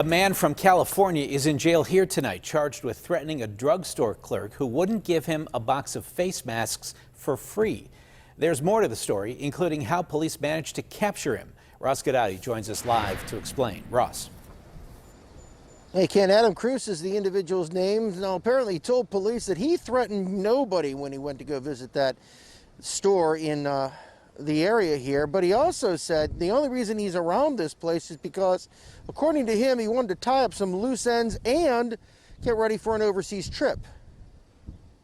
A man from California is in jail here tonight, charged with threatening a drugstore clerk who wouldn't give him a box of face masks for free. There's more to the story, including how police managed to capture him. Ross Guidotti joins us live to explain. Ross. Hey, Ken, Adam Cruz is the individual's name. Now, apparently he told police that he threatened nobody when he went to go visit that store in the area here, but he also said the only reason he's around this place is because, according to him, he wanted to tie up some loose ends and get ready for an overseas trip.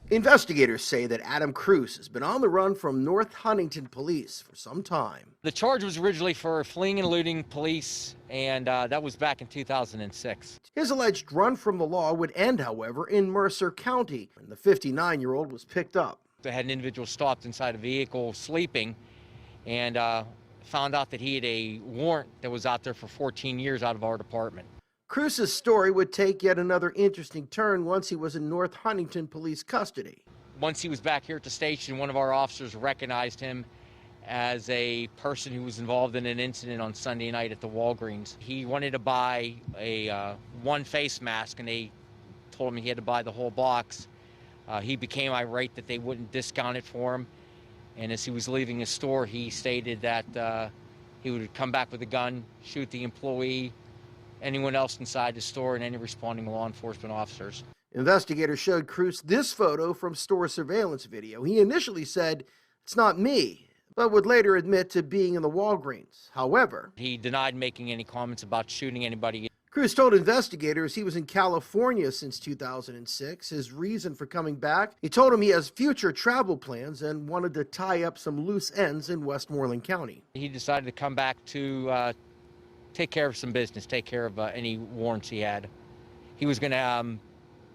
Investigators say that Adam Cruz has been on the run from North Huntington police for some time. The charge was originally for fleeing and eluding police, and that was back in 2006. His alleged run from the law would end, however, in Mercer County, when the 59-year-old was picked up. They had an individual stopped inside a vehicle sleeping and found out that he had a warrant that was out there for 14 years out of our department. Cruz's story would take yet another interesting turn once he was in North Huntington police custody. Once he was back here at the station, one of our officers recognized him as a person who was involved in an incident on Sunday night at the Walgreens. He wanted to buy a one face mask, and they told him he had to buy the whole box. He became irate that they wouldn't discount it for him, and as he was leaving the store, he stated that he would come back with a gun, shoot the employee, anyone else inside the store, and any responding law enforcement officers. Investigators showed Cruz this photo from store surveillance video. He initially said, "It's not me," but would later admit to being in the Walgreens. However, he denied making any comments about shooting anybody. Cruz told investigators he was in California since 2006. His reason for coming back, he told him he has future travel plans and wanted to tie up some loose ends in Westmoreland County. He decided to come back to take care of some business, take care of any warrants he had. He was going to,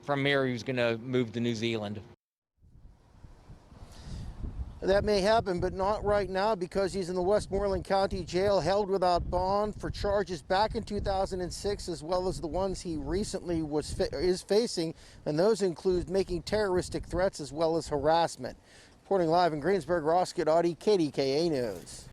from here, he was going to move to New Zealand. That may happen, but not right now, because he's in the Westmoreland County Jail, held without bond for charges back in 2006, as well as the ones he recently is facing, and those include making terroristic threats as well as harassment. Reporting live in Greensburg, Ross Guidotti, KDKA News.